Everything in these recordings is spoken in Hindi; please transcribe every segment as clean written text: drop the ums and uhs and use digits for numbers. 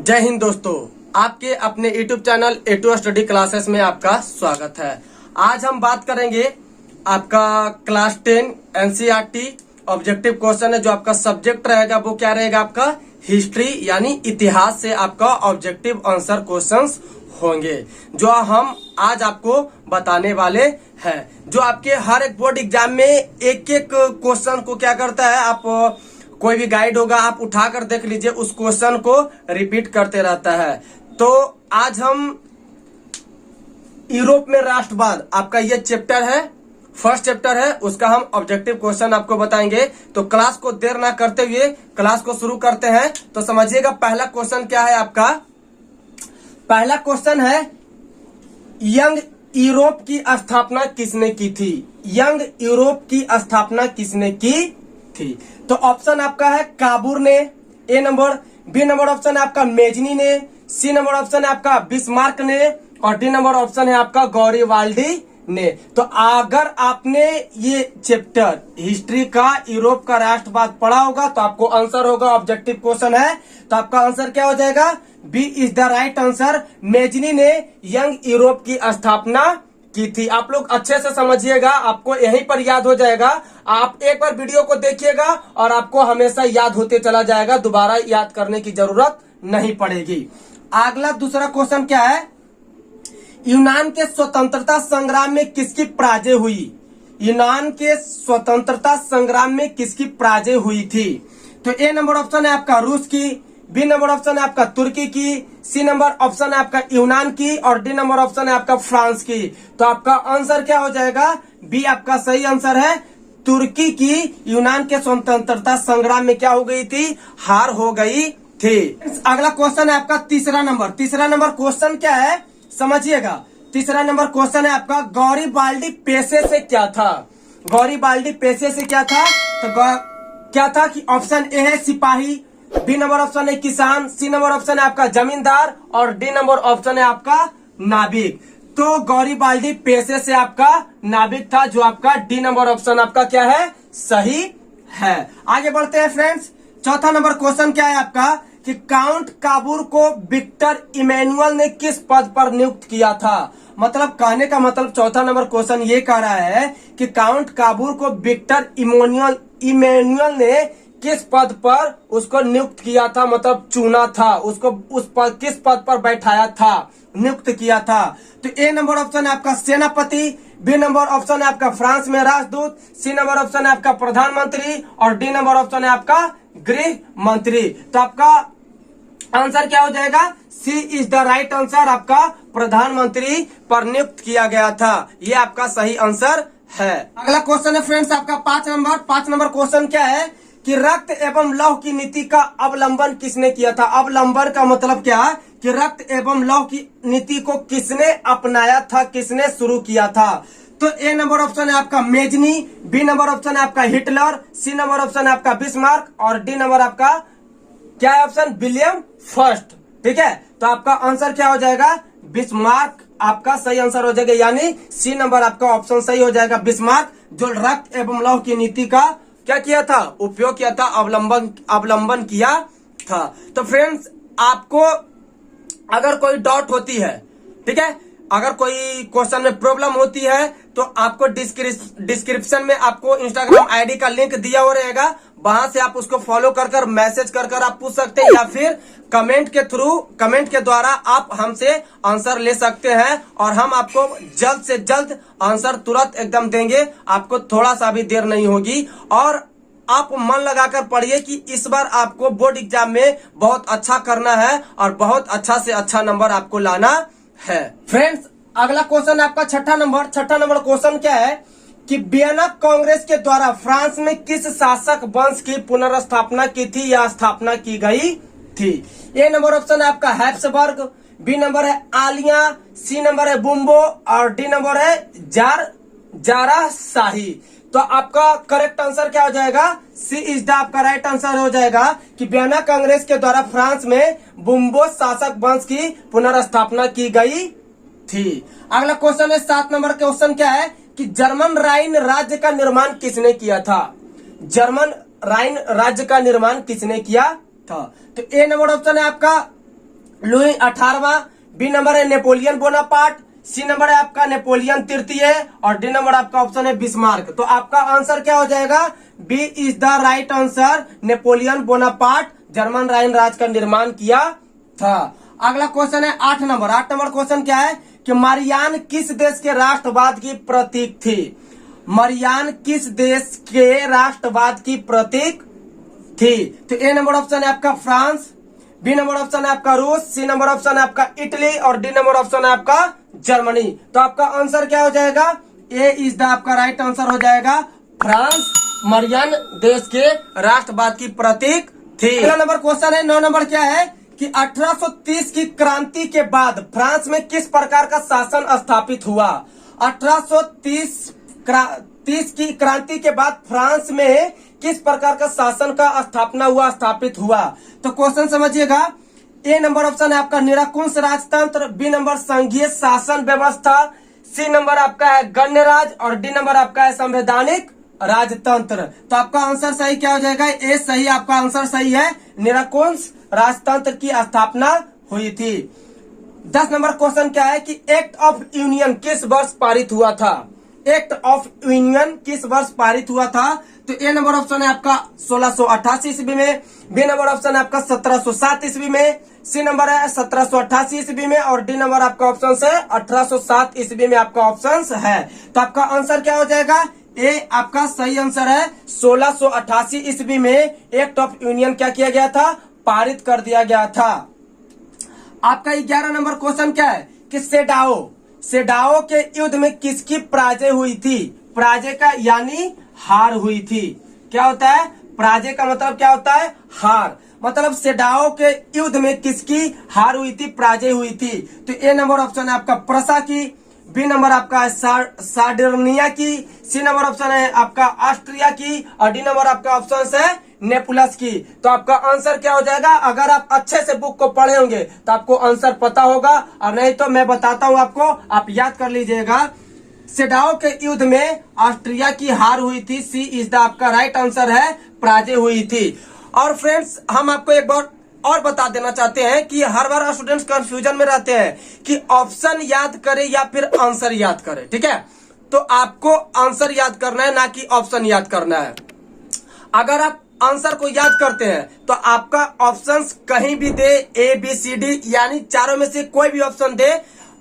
जय हिंद दोस्तों, आपके अपने YouTube channel A2 study classes में आपका स्वागत है। आज हम बात करेंगे आपका क्लास 10 NCERT ऑब्जेक्टिव क्वेश्चन है। जो आपका सब्जेक्ट रहेगा वो क्या रहेगा, आपका हिस्ट्री यानी इतिहास से आपका ऑब्जेक्टिव आंसर क्वेश्चंस होंगे, जो हम आज आपको बताने वाले हैं। जो आपके हर एक बोर्ड एग्जाम में एक एक क्वेश्चन को क्या करता है, आप कोई भी गाइड होगा आप उठाकर देख लीजिए, उस क्वेश्चन को रिपीट करते रहता है। तो आज हम यूरोप में राष्ट्रवाद आपका ये चैप्टर है, फर्स्ट चैप्टर है, उसका हम ऑब्जेक्टिव क्वेश्चन आपको बताएंगे। तो क्लास को देर ना करते हुए क्लास को शुरू करते हैं। तो समझिएगा पहला क्वेश्चन क्या है आपका। पहला क्वेश्चन है, यंग यूरोप की स्थापना किसने की थी। यंग यूरोप की स्थापना किसने की थी। तो ऑप्शन आपका है काबूर ने, ए नंबर। बी नंबर ऑप्शन है आपका मेजनी ने, सी नंबर ऑप्शन है आपका बिस्मार्क ने, और डी नंबर ऑप्शन है आपका गौरीवाल्डी ने। तो अगर आपने ये चैप्टर हिस्ट्री का यूरोप का राष्ट्रवाद पढ़ा होगा तो आपको आंसर होगा, ऑब्जेक्टिव क्वेश्चन है तो आपका आंसर क्या हो जाएगा, B is the right answer. Mazzini ने यंग यूरोप की स्थापना की थी। आप लोग अच्छे से समझिएगा, आपको यहीं पर याद हो जाएगा। आप एक बार वीडियो को देखिएगा और आपको हमेशा याद होते चला जाएगा, दोबारा याद करने की जरूरत नहीं पड़ेगी। अगला दूसरा क्वेश्चन क्या है, यूनान के स्वतंत्रता संग्राम में किसकी पराजय हुई। यूनान के स्वतंत्रता संग्राम में किसकी पराजय हुई थी। तो ए नंबर ऑप्शन है आपका रूस की, बी नंबर ऑप्शन है आपका तुर्की की, सी नंबर ऑप्शन है आपका यूनान की, और डी नंबर ऑप्शन है आपका फ्रांस की। तो आपका आंसर क्या हो जाएगा, बी आपका सही आंसर है। तुर्की की यूनान के स्वतंत्रता संग्राम में क्या हो गई थी, हार हो गई थी। अगला क्वेश्चन है आपका तीसरा नंबर। तीसरा नंबर क्वेश्चन क्या है समझिएगा। तीसरा नंबर क्वेश्चन है आपका, गौरीवाल्डी पेशे से क्या था। गौरीवाल्डी पेशे से क्या था। तो क्या था कि ऑप्शन ए है सिपाही, बी नंबर ऑप्शन है किसान, सी नंबर ऑप्शन है आपका जमींदार, और डी नंबर ऑप्शन है आपका नाविक। तो गौरीवाल्डी पेशे से आपका नाविक था, जो आपका डी नंबर ऑप्शन आपका क्या है, सही है। आगे बढ़ते हैं फ्रेंड्स। चौथा नंबर क्वेश्चन क्या है आपका कि काउंट काबूर को विक्टर इमैनुअल ने किस पद पर नियुक्त किया था। मतलब कहने का मतलब चौथा नंबर क्वेश्चन ये कह रहा है कि काउंट काबूर को विक्टर इमैनुअल ने किस पद पर उसको नियुक्त किया था, मतलब चुना था उसको, उस पद किस पद पर बैठाया था, नियुक्त किया था। तो ए नंबर ऑप्शन है आपका सेनापति, बी नंबर ऑप्शन है आपका फ्रांस में राजदूत, सी नंबर ऑप्शन है आपका प्रधानमंत्री, और डी नंबर ऑप्शन है आपका गृह मंत्री। तो आपका आंसर क्या हो जाएगा, सी इज द राइट आंसर। आपका प्रधानमंत्री पर नियुक्त किया गया था, ये आपका सही आंसर है। अगला क्वेश्चन है फ्रेंड्स आपका 5 नंबर। 5 नंबर क्वेश्चन क्या है कि रक्त एवं लौह की नीति का अवलंबन किसने किया था। अवलंबन का मतलब क्या है कि रक्त एवं लौह की नीति को किसने अपनाया था, किसने शुरू किया था। तो ए नंबर ऑप्शन है आपका मेजनी, बी नंबर ऑप्शन है आपका हिटलर, सी नंबर ऑप्शन है आपका बिस्मार्क, और डी नंबर आपका क्या है ऑप्शन, विलियम फर्स्ट। ठीक है, तो आपका आंसर क्या हो जाएगा, बिस्मार्क आपका सही आंसर हो जाएगा, यानी सी नंबर आपका ऑप्शन सही हो जाएगा। बिस्मार्क जो रक्त एवं लौह की नीति का क्या किया था, उपयोग किया था, अवलंबन किया था। तो फ्रेंड्स आपको अगर कोई डाउट होती है, ठीक है, अगर कोई क्वेश्चन में प्रॉब्लम होती है तो आपको डिस्क्रिप्शन में आपको इंस्टाग्राम आईडी का लिंक दिया हुआ रहेगा, वहां से आप उसको फॉलो कर मैसेज कर आप पूछ सकते हैं, या फिर कमेंट के थ्रू, कमेंट के द्वारा आप हमसे आंसर ले सकते हैं, और हम आपको जल्द से जल्द आंसर तुरंत एकदम देंगे। आपको थोड़ा सा भी देर नहीं होगी, और आप मन लगाकर पढ़िए कि इस बार आपको बोर्ड एग्जाम में बहुत अच्छा करना है और बहुत अच्छा से अच्छा नंबर आपको लाना है। फ्रेंड्स अगला क्वेश्चन आपका छठा नंबर। छठा नंबर क्वेश्चन क्या है कि वियना कांग्रेस के द्वारा फ्रांस में किस शासक वंश की पुनर्स्थापना की थी या स्थापना की गई थी। ए नंबर ऑप्शन है आपका हैब्सबर्ग, बी नंबर है आलिया, सी नंबर है बुम्बो, और डी नंबर है जारा शाही। तो आपका करेक्ट आंसर क्या हो जाएगा, सी इज द आपका राइट आंसर हो जाएगा कि वियना कांग्रेस के द्वारा फ्रांस में बुम्बो शासक वंश की पुनर्स्थापना की गई थी। अगला क्वेश्चन है 7 नंबर क्वेश्चन क्या है कि जर्मन राइन राज्य का निर्माण किसने किया था। जर्मन राइन राज्य का निर्माण किसने किया था। तो ए नंबर ऑप्शन है आपका लुई 18वां, बी नंबर है नेपोलियन बोनापार्ट, सी नंबर है आपका नेपोलियन तृतीय और डी नंबर आपका ऑप्शन है बिस्मार्क। तो आपका आंसर क्या हो जाएगा? B is the right answer. Napoleon Bonaparte German Rhine राज का निर्माण किया था। अगला क्वेश्चन है 8 नंबर। 8 नंबर क्वेश्चन क्या है कि मरियान किस देश के राष्ट्रवाद की प्रतीक थी? मरियान किस देश के राष्ट्रवाद की प्रतीक थी? तो ए नंबर ऑप्शन है आपका फ्रांस, बी नंबर ऑप्शन है आपका रूस, सी नंबर ऑप्शन है आपका इटली और डी नंबर ऑप्शन है आपका जर्मनी। तो आपका आंसर क्या हो जाएगा? ए इज द आपका राइट आंसर हो जाएगा फ्रांस। मरियन देश के राष्ट्रवाद की प्रतीक थी। अगला नंबर क्वेश्चन है 9 नंबर क्या है कि 1830 की क्रांति के बाद फ्रांस में किस प्रकार का शासन स्थापित हुआ? 1830 की क्रांति के बाद फ्रांस में किस प्रकार का शासन का स्थापना हुआ, स्थापित हुआ? तो क्वेश्चन समझिएगा। ए नंबर ऑप्शन है आपका निरंकुश राजतंत्र, बी नंबर संघीय शासन व्यवस्था, सी नंबर आपका है गणराज और डी नंबर आपका है संवैधानिक राजतंत्र। तो आपका आंसर सही क्या हो जाएगा? ए सही आपका आंसर सही है। निरंकुश राजतंत्र की स्थापना हुई थी। 10 नंबर क्वेश्चन क्या है कि एक्ट ऑफ यूनियन किस वर्ष पारित हुआ था? एक्ट ऑफ यूनियन किस वर्ष पारित हुआ था? तो ए नंबर ऑप्शन है आपका 1688 ईस्वी में, बी नंबर ऑप्शन है आपका 1707 ईस्वी में, सी नंबर है 1788 ईस्वी में और डी नंबर आपका ऑप्शन है 1807 ईस्वी में आपका ऑप्शन है। तो आपका आंसर क्या हो जाएगा? ए आपका सही आंसर है। 1688 ईस्वी में एक्ट ऑफ यूनियन क्या किया गया था? पारित कर दिया गया था। आपका 11 नंबर क्वेश्चन क्या है कि सेडाओ के युद्ध में किसकी पराजय हुई थी? पराजय का यानी हार हुई थी। क्या होता है? पराजय का मतलब क्या होता है? हार। मतलब सेडाओ के युद्ध में किसकी हार हुई थी, पराजय हुई थी? तो ए नंबर ऑप्शन है आपका प्रसा की, बी नंबर आपका है सार्डिनिया की, सी नंबर ऑप्शन है आपका ऑस्ट्रिया की और डी नंबर आपका ऑप्शन है नेपुलस की। तो आपका आंसर क्या हो जाएगा? अगर आप अच्छे से बुक को पढ़े होंगे तो आपको आंसर पता होगा और नहीं तो मैं बताता हूं आपको, आप याद कर लीजिएगा। सेडाओ के युद्ध में ऑस्ट्रिया की हार हुई थी। सी इज द आपका राइट आंसर है, पराजय हुई थी। और फ्रेंड्स हम आपको एक बार और बता देना चाहते हैं कि हर बार स्टूडेंट्स कंफ्यूजन में रहते हैं कि ऑप्शन याद करें या फिर आंसर याद करें। ठीक है, तो आपको आंसर याद करना है ना कि ऑप्शन याद करना है। अगर आप आंसर को याद करते हैं तो आपका ऑप्शंस कहीं भी दे, ए बी सी डी यानी चारों में से कोई भी ऑप्शन दे,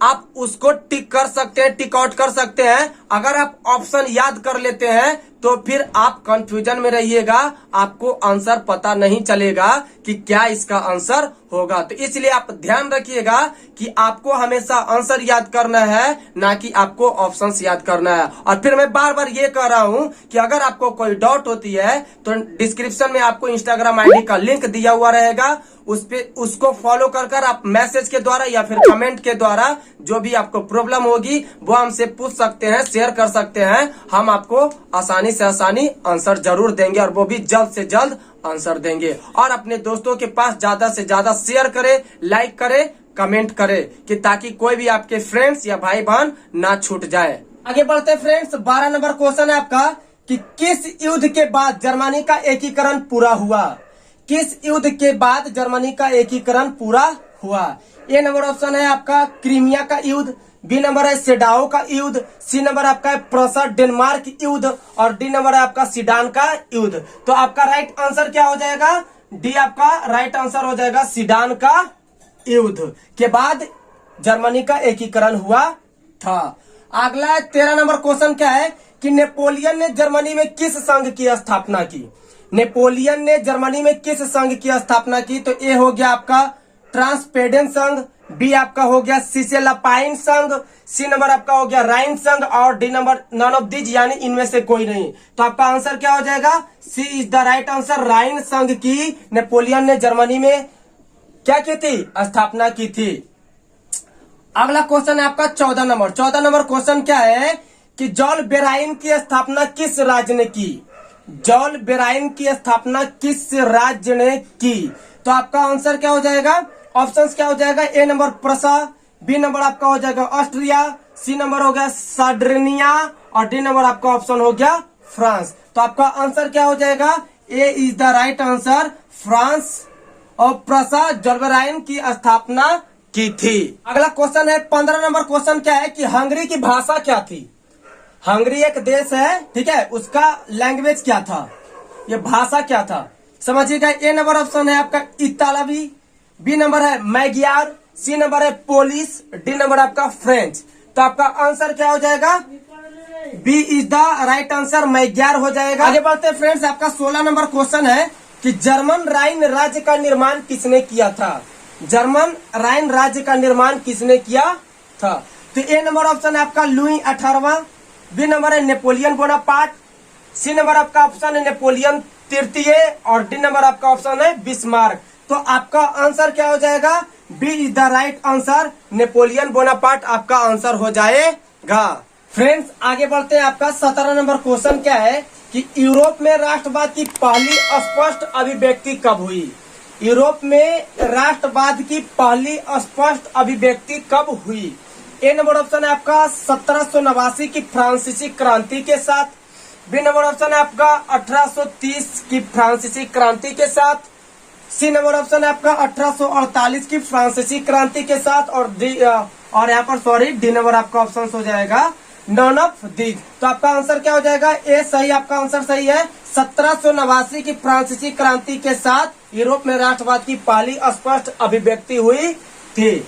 आप उसको टिक कर सकते हैं, टिक आउट कर सकते हैं। अगर आप ऑप्शन याद कर लेते हैं तो फिर आप कंफ्यूजन में रहिएगा, आपको आंसर पता नहीं चलेगा कि क्या इसका आंसर होगा। तो इसलिए आप ध्यान रखिएगा कि आपको हमेशा आंसर याद करना है, ना कि आपको ऑप्शंस याद करना है। और फिर मैं बार बार ये कह रहा हूं कि अगर आपको कोई डाउट होती है तो डिस्क्रिप्शन में आपको इंस्टाग्राम आईडी का लिंक दिया हुआ रहेगा, उसको फॉलो कर आप मैसेज के द्वारा या फिर कमेंट के द्वारा जो भी आपको प्रॉब्लम होगी वो हमसे पूछ सकते हैं, शेयर कर सकते हैं। हम आपको आसानी से आसानी आंसर जरूर देंगे और वो भी जल्द से जल्द आंसर देंगे। और अपने दोस्तों के पास ज्यादा से ज्यादा शेयर करें, लाइक करें, कमेंट करें कि ताकि कोई भी आपके फ्रेंड्स या भाई बहन ना छूट जाए। आगे बढ़ते फ्रेंड्स, 12 नंबर क्वेश्चन है आपका कि किस युद्ध के बाद जर्मनी का एकीकरण पूरा हुआ? किस युद्ध के बाद जर्मनी का एकीकरण पूरा हुआ? ए नंबर ऑप्शन है आपका क्रीमिया का युद्ध, बी नंबर है सेडाओ का युद्ध, सी नंबर आपका है प्रूसा डेनमार्क युद्ध और डी नंबर है आपका सीडान का युद्ध। तो आपका राइट आंसर क्या हो जाएगा? डी आपका राइट आंसर हो जाएगा, सीडान का युद्ध के बाद जर्मनी का एकीकरण हुआ था। अगला 13 नंबर क्वेश्चन क्या है कि नेपोलियन ने जर्मनी में किस संघ की स्थापना की? नेपोलियन ने जर्मनी में किस संघ की स्थापना की? तो ए हो गया आपका ट्रांसपेडेन संघ, बी आपका हो गया सिसेलापाइन संघ, सी नंबर आपका हो गया राइन संघ और D number none of these यानी इनमें से कोई नहीं। तो आपका आंसर क्या हो जाएगा? सी इज द राइट आंसर। राइन संघ की नेपोलियन ने जर्मनी में क्या की थी? स्थापना की थी। अगला क्वेश्चन है आपका 14 नंबर। 14 नंबर क्वेश्चन क्या है कि जॉल बेराइन की स्थापना किस राज्य ने की? जॉल बेराइन की स्थापना किस राज्य ने की? तो आपका आंसर क्या हो जाएगा? ऑप्शंस क्या हो जाएगा? ए नंबर प्रूसा, बी नंबर आपका हो जाएगा ऑस्ट्रिया, सी नंबर हो गया सार्डिनिया और डी नंबर आपका ऑप्शन हो गया फ्रांस। तो आपका आंसर क्या हो जाएगा? A is the right answer, France और प्रसा जर्बराइन की स्थापना की थी। अगला क्वेश्चन है 15 नंबर क्वेश्चन क्या है कि हंगरी की भाषा क्या थी। हंगरी एक देश है, ठीक है, उसका लैंग्वेज क्या था, ये भाषा क्या था, समझिएगा। ए नंबर ऑप्शन है आपका इतालवी, बी नंबर है मैगियार, सी नंबर है पोलिश, डी नंबर आपका फ्रेंच। तो आपका आंसर क्या हो जाएगा, B is the right answer, Magyar हो जाएगा। आगे बढ़ते हैं फ्रेंड्स, आपका 16 नंबर क्वेश्चन है कि जर्मन राइन राज्य का निर्माण किसने किया था। जर्मन राइन राज्य का निर्माण किसने किया था। तो ए नंबर ऑप्शन है आपका लुई 18वां, बी नंबर है नेपोलियन बोनापार्ट, सी नंबर आपका ऑप्शन है नेपोलियन तृतीय और डी नंबर आपका ऑप्शन है बिस्मार्क। तो आपका आंसर क्या हो जाएगा, B is the right answer, Napoleon Bonaparte आपका आंसर हो जाएगा। फ्रेंड्स आगे बढ़ते हैं, आपका 17 नंबर क्वेश्चन क्या है कि यूरोप में राष्ट्रवाद की पहली स्पष्ट अभिव्यक्ति कब हुई। यूरोप में राष्ट्रवाद की पहली स्पष्ट अभिव्यक्ति कब हुई। ए नंबर ऑप्शन है आपका 1789 की फ्रांसीसी क्रांति के साथ, बी नंबर ऑप्शन है आपका 1830 की फ्रांसीसी क्रांति के साथ, सी नंबर ऑप्शन है आपका 1848 की फ्रांसीसी क्रांति के साथ और यहाँ पर डी नंबर आपका ऑप्शन हो जाएगा नॉन ऑफ दीज। तो आपका आंसर क्या हो जाएगा, ए सही, आपका आंसर सही है। 1789 की फ्रांसीसी क्रांति के साथ यूरोप में राष्ट्रवाद की पहली स्पष्ट अभिव्यक्ति हुई थी।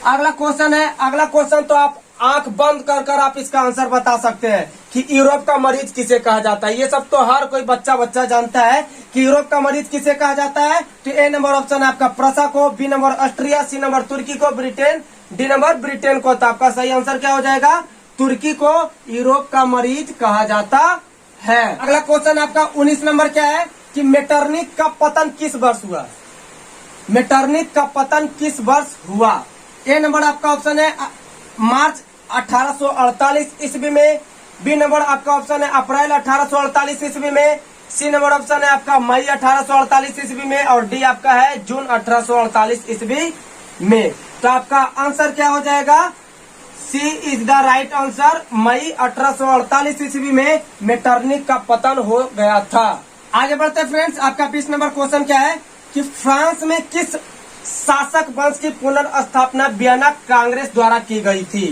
अगला क्वेश्चन तो आप आंख बंद कर आप इसका आंसर बता सकते हैं कि यूरोप का मरीज किसे कहा जाता है। ये सब तो हर कोई बच्चा जानता है कि यूरोप का मरीज किसे कहा जाता है। तो ए नंबर ऑप्शन है आपका प्रसा को, B number Austria, C number तुर्की को, ब्रिटेन, डी नंबर ब्रिटेन को। तो आपका सही आंसर क्या हो जाएगा, तुर्की को यूरोप का मरीज कहा जाता है। अगला क्वेश्चन आपका 19 नंबर क्या है कि मेटरनिक का पतन किस वर्ष हुआ। मेटरनिक का पतन किस वर्ष हुआ। ए नंबर आपका ऑप्शन है मार्च 1848 ईस्वी में, बी नंबर आपका ऑप्शन है अप्रैल 1848 ईस्वी में, सी नंबर ऑप्शन है आपका मई 1848 ईस्वी में और डी आपका है जून 1848 ईस्वी में। तो आपका आंसर क्या हो जाएगा, सी इज द राइट आंसर, मई 1848 ईस्वी में मेटरनिक का पतन हो गया था। आगे बढ़ते फ्रेंड्स, आपका 20 नंबर क्वेश्चन क्या है कि फ्रांस में किस शासक वंश की पुनर्स्थापना वियना कांग्रेस द्वारा की गई थी।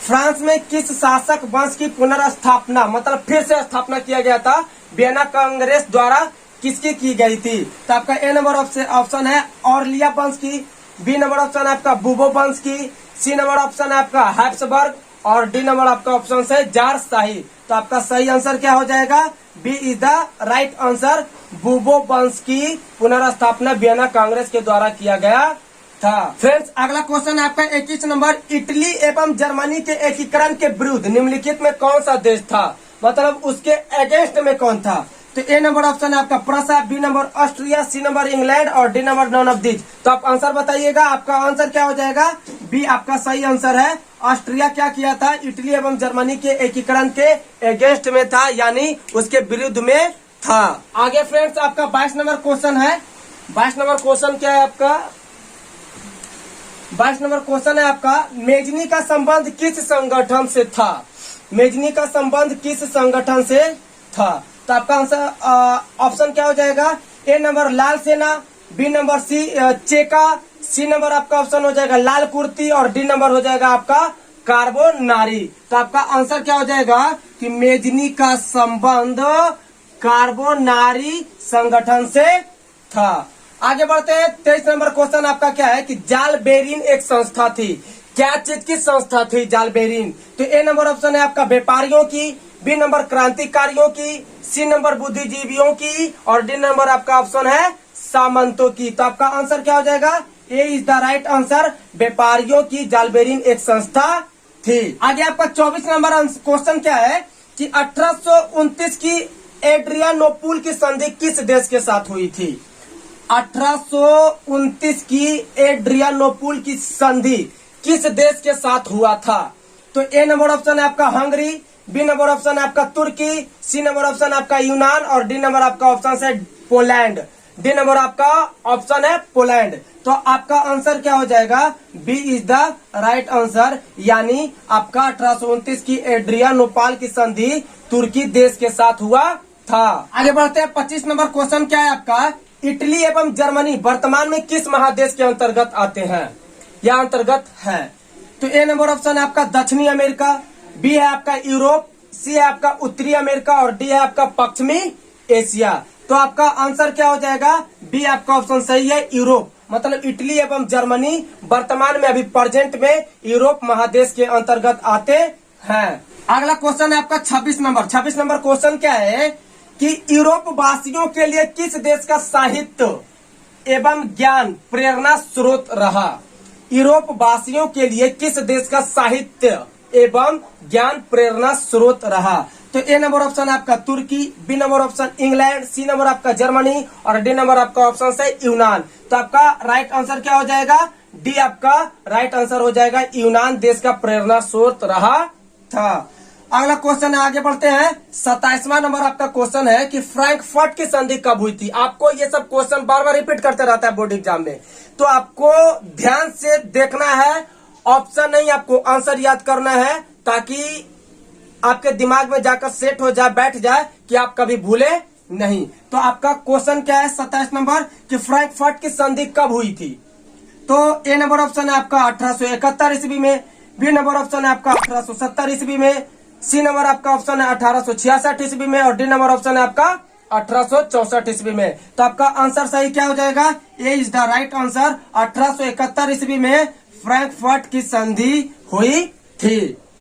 फ्रांस में किस शासक वंश की पुनर्स्थापना, मतलब फिर से स्थापना किया गया था, वियना कांग्रेस द्वारा किसकी की गई थी। तो आपका ए नंबर ऑप्शन है ऑर्लिया वंश की, बी नंबर ऑप्शन है आपका बुबो वंश की, सी नंबर ऑप्शन है आपका हैब्सबर्ग और डी नंबर आपका ऑप्शन है जार शाही। तो आपका सही आंसर क्या हो जाएगा, B is the right answer, बुबो वंश की पुनर्स्थापना वियना कांग्रेस के द्वारा किया गया था। फ्रेंड्स अगला क्वेश्चन है आपका 21 नंबर, इटली एवं जर्मनी के एकीकरण के विरुद्ध निम्नलिखित में कौन सा देश था, मतलब उसके अगेंस्ट में कौन था। तो ए नंबर ऑप्शन है आपका Prussia, B number Austria, C number England और D number none of these. तो आप आंसर बताइएगा, आपका आंसर क्या हो जाएगा, बी आपका सही आंसर है। ऑस्ट्रिया क्या किया था, इटली एवं जर्मनी के एकीकरण के अगेंस्ट में था, यानी उसके विरुद्ध में था। आगे फ्रेंड्स आपका 22 नंबर क्वेश्चन है। 22 नंबर क्वेश्चन क्या है आपका, 22 नंबर क्वेश्चन है आपका मेजनी का संबंध किस संगठन से था। मेजनी का संबंध किस संगठन से था। तो आपका आंसर ऑप्शन क्या हो जाएगा, ए नंबर लाल सेना, B number C Cheka, C number आपका ऑप्शन हो जाएगा लाल कुर्ती और डी नंबर हो जाएगा आपका कार्बोनारी। तो आपका आंसर क्या हो जाएगा कि मेजनी का संबंध कार्बोनारी संगठन से था। आगे बढ़ते हैं, 23 नंबर क्वेश्चन आपका क्या है कि जाल बेरिन एक संस्था थी। क्या चीज की संस्था थी जाल बेरिन। तो ए नंबर ऑप्शन है आपका व्यापारियों की, बी नंबर क्रांतिकारियों की, सी नंबर बुद्धिजीवियों की और डी नंबर आपका ऑप्शन है सामंतों की। तो आपका आंसर क्या हो जाएगा, A is the right answer, व्यापारियों की जाल बेरिन एक संस्था थी। आगे आपका 24 नंबर क्वेश्चन क्या है कि 1829 की एड्रियानोपुल की संधि किस देश के साथ हुई थी। 1829 की एड्रियानोपुल की संधि किस देश के साथ हुआ था। तो ए नंबर ऑप्शन है आपका हंगरी, बी नंबर ऑप्शन है आपका तुर्की, सी नंबर ऑप्शन है आपका यूनान और डी नंबर आपका ऑप्शन है पोलैंड। डी नंबर आपका ऑप्शन है पोलैंड। तो आपका आंसर क्या हो जाएगा, B is the right answer, यानी आपका 1829 की एड्रियानोपाल की संधि तुर्की देश के साथ हुआ था। आगे बढ़ते हैं, 25 नंबर क्वेश्चन क्या है आपका, इटली एवं जर्मनी वर्तमान में किस महादेश के अंतर्गत आते हैं या अंतर्गत है? तो ए नंबर ऑप्शन है आपका दक्षिणी अमेरिका, बी है आपका यूरोप, सी है आपका उत्तरी अमेरिका और डी है आपका पश्चिमी एशिया। तो आपका आंसर क्या हो जाएगा? बी आपका ऑप्शन सही है, यूरोप। मतलब इटली एवं जर्मनी वर्तमान में अभी प्रेजेंट में यूरोप महादेश के अंतर्गत आते हैं। अगला क्वेश्चन है आपका 26 नंबर। 26 नंबर क्वेश्चन क्या है कि यूरोप वासियों के लिए किस देश का साहित्य एवं ज्ञान प्रेरणा स्रोत रहा? यूरोप वासियों के लिए किस देश का साहित्य एवं ज्ञान प्रेरणा स्रोत रहा? तो ए नंबर ऑप्शन आपका तुर्की, B number option England, C number आपका जर्मनी और डी नंबर आपका ऑप्शन है यूनान। तो आपका राइट आंसर क्या हो जाएगा? डी आपका राइट आंसर हो जाएगा, यूनान देश का प्रेरणा स्रोत रहा था। अगला क्वेश्चन है, आगे बढ़ते हैं। 27वां नंबर आपका क्वेश्चन है कि फ्रैंकफर्ट की संधि कब हुई थी? आपको ये सब क्वेश्चन बार बार रिपीट करते रहता है बोर्ड एग्जाम में, तो आपको ध्यान से देखना है, ऑप्शन नहीं आपको आंसर याद करना है, ताकि आपके दिमाग में जाकर सेट हो जाए, बैठ जाए कि आप कभी भूले नहीं। तो आपका क्वेश्चन क्या है 27 नंबर कि फ्रैंकफर्ट की संधि कब हुई थी? तो ए नंबर ऑप्शन है आपका 1871 ईस्वी में, बी नंबर ऑप्शन है आपका 1870 ईस्वी में, सी नंबर आपका ऑप्शन है 1866 ईस्वी में और डी नंबर ऑप्शन है आपका 1864 ईस्वी में। तो आपका आंसर सही क्या हो जाएगा? A is the right answer. 1871 ईस्वी में फ्रैंकफर्ट की संधि हुई थी।